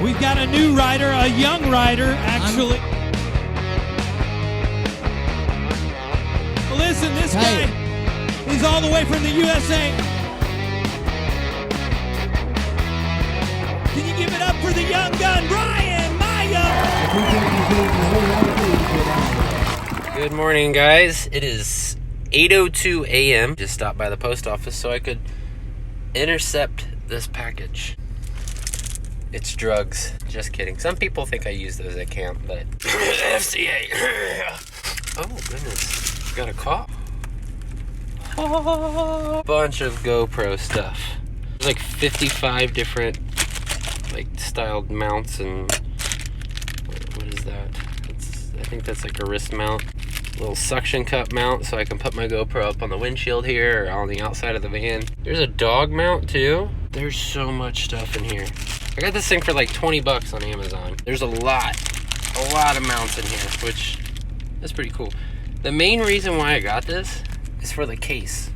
We've got a new rider, a young rider, actually. Listen, this guy, he's all the way from the USA. Can you give it up for the young gun, Brian Maya? Good morning, guys. It is 8:02 a.m. Just stopped by the post office so I could intercept this package. It's drugs. Just kidding. Some people think I use those at camp, but FCA. Oh, goodness. Got a cough. Bunch of GoPro stuff. There's like 55 different styled mounts, and what is that? I think that's like a wrist mount. Little suction cup mount so I can put my GoPro up on the windshield here or on the outside of the van. There's a dog mount too. There's so much stuff in here. I got this thing for like 20 bucks on Amazon. There's a lot of mounts in here, which is pretty cool. The main reason why I got this is for the case,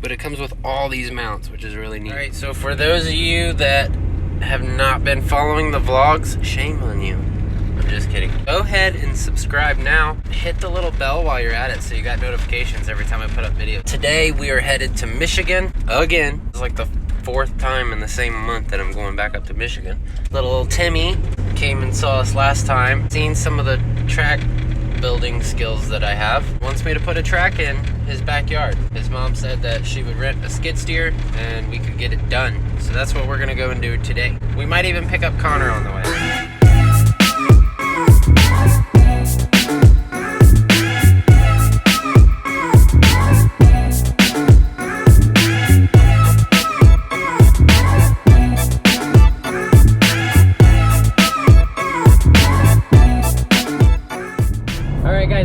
but it comes with all these mounts, which is really neat. All right, so for those of you that have not been following the vlogs, shame on you. I'm just kidding. Go ahead and subscribe now. Hit the little bell while you're at it so you got notifications every time I put up videos. Today we are headed to Michigan again. It's like the 4th time in the same month that I'm going back up to Michigan. Little Timmy came and saw us last time. Seen some of the track building skills that I have. Wants me to put a track in his backyard. His mom said that she would rent a skid steer and we could get it done. So that's what we're gonna go and do today. We might even pick up Connor on the way.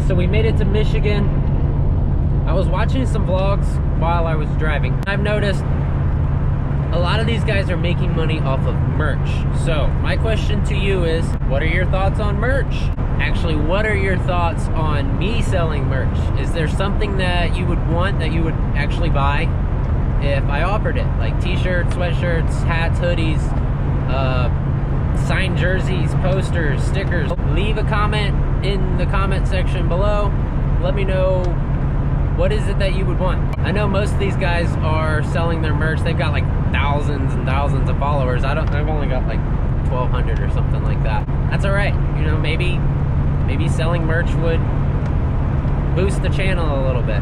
So we made it to Michigan. I was watching some vlogs while I was driving. I've noticed a lot of these guys are making money off of merch. So my question to you is, what are your thoughts on merch? Actually, what are your thoughts on me selling merch? Is there something that you would want that you would actually buy if I offered it? Like t-shirts, sweatshirts, hats, hoodies, signed jerseys, posters, stickers. Leave a comment in the comment section below. Let me know, what is it that you would want? I know most of these guys are selling their merch. They've got like thousands and thousands of followers. I've only got like 1,200 or something like that. That's all right. You know, maybe selling merch would boost the channel a little bit.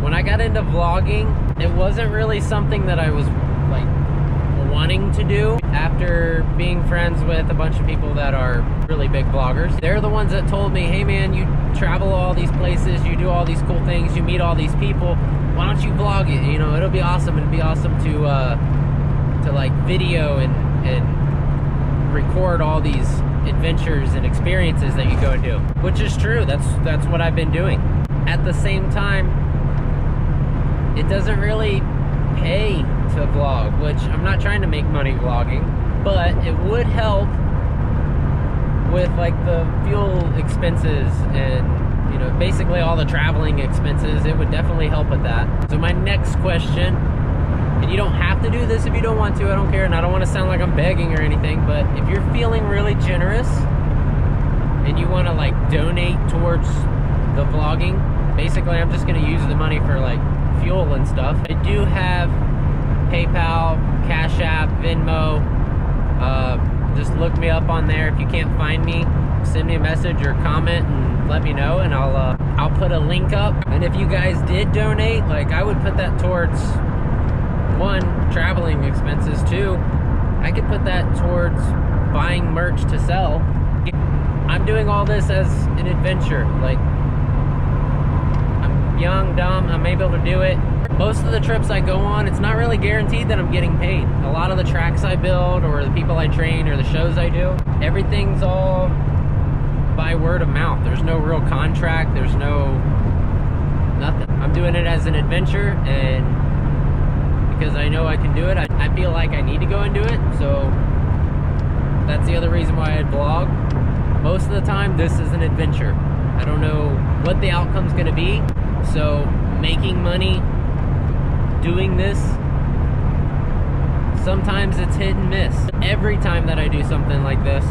When I got into vlogging, it wasn't really something that I was like wanting to do. After being friends with a bunch of people that are really big vloggers, they're the ones that told me, hey man, you travel all these places, you do all these cool things, you meet all these people, why don't you vlog it? You know, it'll be awesome. It'd be awesome to like video and record all these adventures and experiences that you go and do, which is true. That's what I've been doing. At the same time, it doesn't really pay to vlog, which I'm not trying to make money vlogging, but it would help with like the fuel expenses and, you know, basically all the traveling expenses. It would definitely help with that. So my next question, and you don't have to do this if you don't want to, I don't care, and I don't want to sound like I'm begging or anything, but if you're feeling really generous and you want to like donate towards the vlogging, basically I'm just going to use the money for like fuel and stuff. I do have PayPal, Cash App, Venmo. Just look me up on there. If you can't find me, send me a message or comment and let me know, and I'll put a link up. And if you guys did donate, like, I would put that towards, 1, traveling expenses. 2, I could put that towards buying merch to sell. I'm doing all this as an adventure. Like, I'm young, dumb, I'm able to do it. Most of the trips I go on, it's not really guaranteed that I'm getting paid. A lot of the tracks I build or the people I train or the shows I do, everything's all by word of mouth. There's no real contract, there's no nothing. I'm doing it as an adventure, and because I know I can do it, I feel like I need to go and do it. So that's the other reason why I vlog. Most of the time, this is an adventure. I don't know what the outcome's gonna be, so making money doing this Sometimes it's hit and miss. Every time that I do something like this,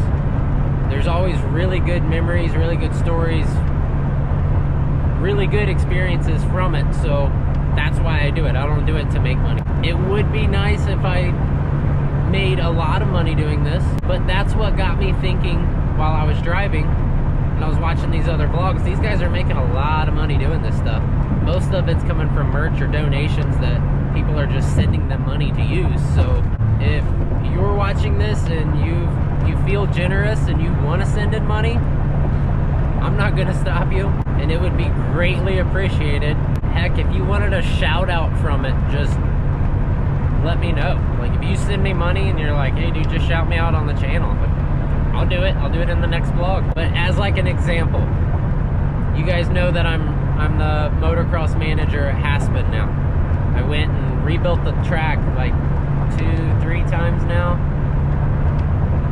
there's always really good memories, really good stories, really good experiences from it. So that's why I do it. I don't do it to make money. It would be nice if I made a lot of money doing this, but that's what got me thinking while I was driving and I was watching these other vlogs. These guys are making a lot of money doing this stuff. Most of it's coming from merch or donations that people are just sending them money to use. So if you're watching this and you feel generous and you want to send in money, I'm not gonna stop you, and it would be greatly appreciated. Heck, if you wanted a shout out from it, just let me know. Like, if you send me money and you're like, hey dude, just shout me out on the channel, I'll do it. I'll do it in the next vlog. But as like an example, you guys know that I'm the motocross manager at Haspin now. I went and rebuilt the track like 2-3 times now.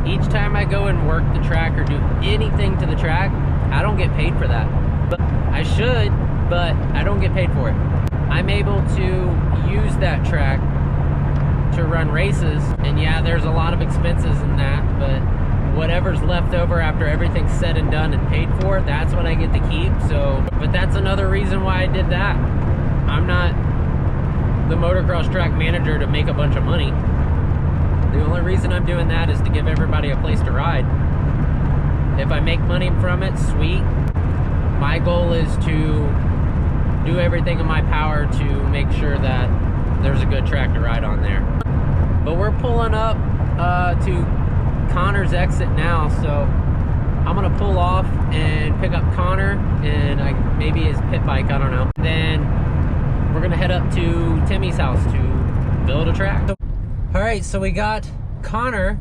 Each time I go and work the track or do anything to the track, I don't get paid for that. But I should, but I don't get paid for it. I'm able to use that track to run races, and yeah, there's a lot of expenses in that, but whatever's left over after everything's said and done and paid for, that's what I get to keep. So, but that's another reason why I did that. I'm not the motocross track manager to make a bunch of money. The only reason I'm doing that is to give everybody a place to ride. If I make money from it, sweet. My goal is to do everything in my power to make sure that there's a good track to ride on there. But we're pulling up to Connor's exit now, so I'm gonna pull off and pick up Connor and maybe his pit bike, I don't know. Then we're gonna head up to Timmy's house to build a track. All right, so we got Connor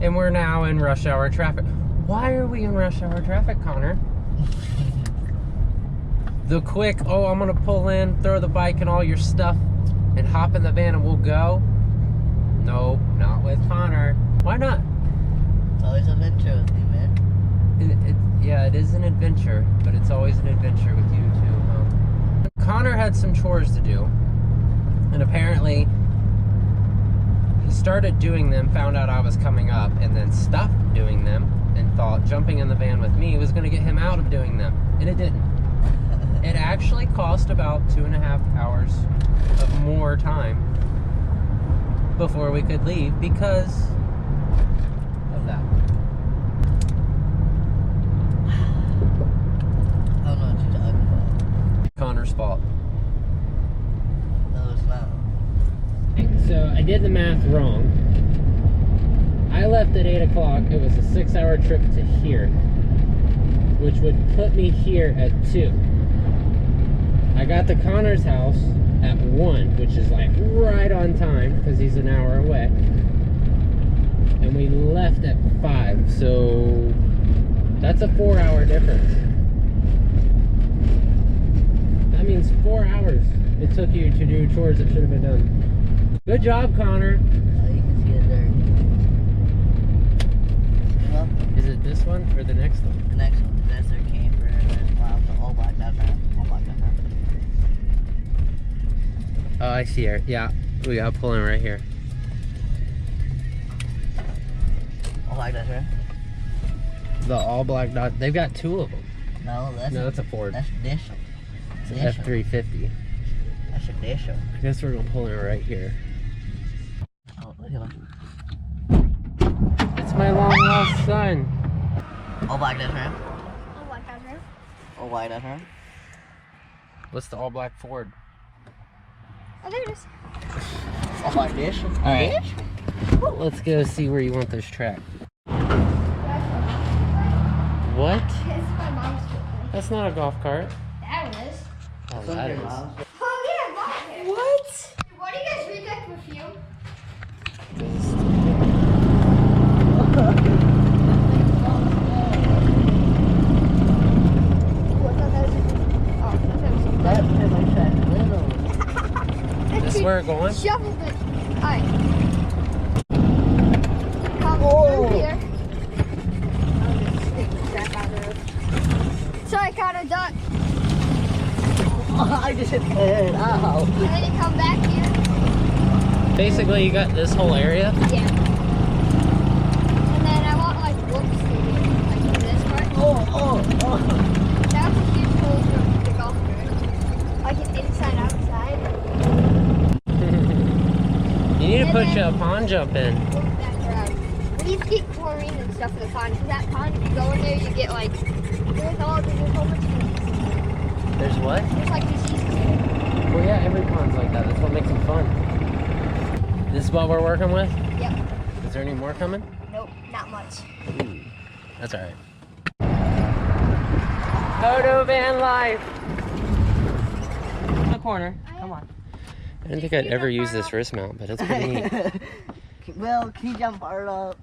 and we're now in rush hour traffic. Why are we in rush hour traffic, Connor? The quick, oh, I'm gonna pull in, throw the bike and all your stuff and hop in the van and we'll go. No, not with Connor. Why not? It's always an adventure with me, man. Yeah, it is an adventure, but it's always an adventure with you too, huh? Connor had some chores to do, and apparently he started doing them, found out I was coming up, and then stopped doing them and thought jumping in the van with me was gonna get him out of doing them, and it didn't. It actually cost about 2.5 hours of more time before we could leave because of that. I don't know what you're talking about. Connor's fault. No, it's not. So I did the math wrong. I left at 8 o'clock. It was a 6-hour trip to here, which would put me here at 2. I got to Connor's house at 1, which is like right on time because he's an hour away. And we left at 5, so that's a 4-hour difference. That means 4 hours it took you to do chores that should have been done. Good job, Connor. Oh, you can see it there. Well, Is it this one or the next one? the next one, that's their camper, and then all black down there. All black down there. Oh, I see her. Yeah, we got pulling right here. All black down there. The all black dot. They've got 2 of them. No, That's a Ford. That's traditional. It's an F350. That's traditional. I guess we're gonna pull in right here. Oh, look at that. It's my long lost son. All black down there. Oh my God, man. All white down there. What's the all black Ford? Oh, there it is. All black dish. All right. Let's go see where you want this track. What? It's my mom's foot. That's not a golf cart. That one is. Oh, that is. Oh, yeah, mom. What? Why do you guys read that perfume? This is where we're going? Shuffle it. Alright. Come through here. I'll just stick the crap out of it. Sorry, Connor, duck. I just hit my head. Ow. And then you come back here. basically you got this whole area. Yeah. And then I want like whoops stadium, like in this part. Oh. That's a huge hole for the golf course. Like an inside outside. You need to put a pond jump in. We need to get chlorine and stuff in the pond, because that pond, if you go in there, you get like, there's a whole bunch of diseases. There's what? There's like diseases. Well, yeah, every pond's like that. That's what makes them fun. This is what we're working with? Yep. Is there any more coming? Nope, not much. Ooh, that's all right. Photo van life. In the corner. Come on. I didn't think I'd ever use this wrist mount, but it's pretty neat. Will, can you jump hard up?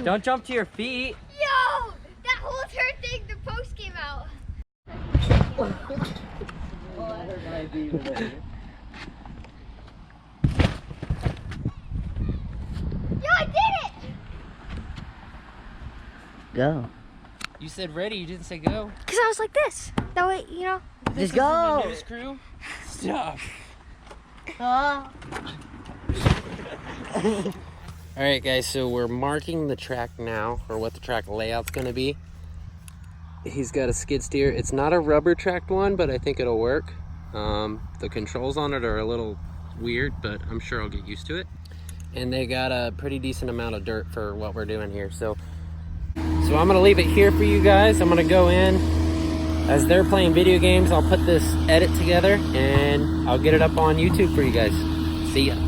Don't jump to your feet. Yo! That whole turn thing, the post came out. Yo, I did it! Go. You said ready, you didn't say go. Because I was like this. That way, you know. This Just go. is the news crew. Stop. Alright guys, so we're marking the track now, or what the track layout's gonna be. He's got a skid steer. It's not a rubber tracked one, but I think it'll work. The controls on it are a little weird, but I'm sure I'll get used to it. And they got a pretty decent amount of dirt for what we're doing here. So I'm gonna leave it here for you guys. I'm gonna go in. As they're playing video games, I'll put this edit together and I'll get it up on YouTube for you guys. See ya.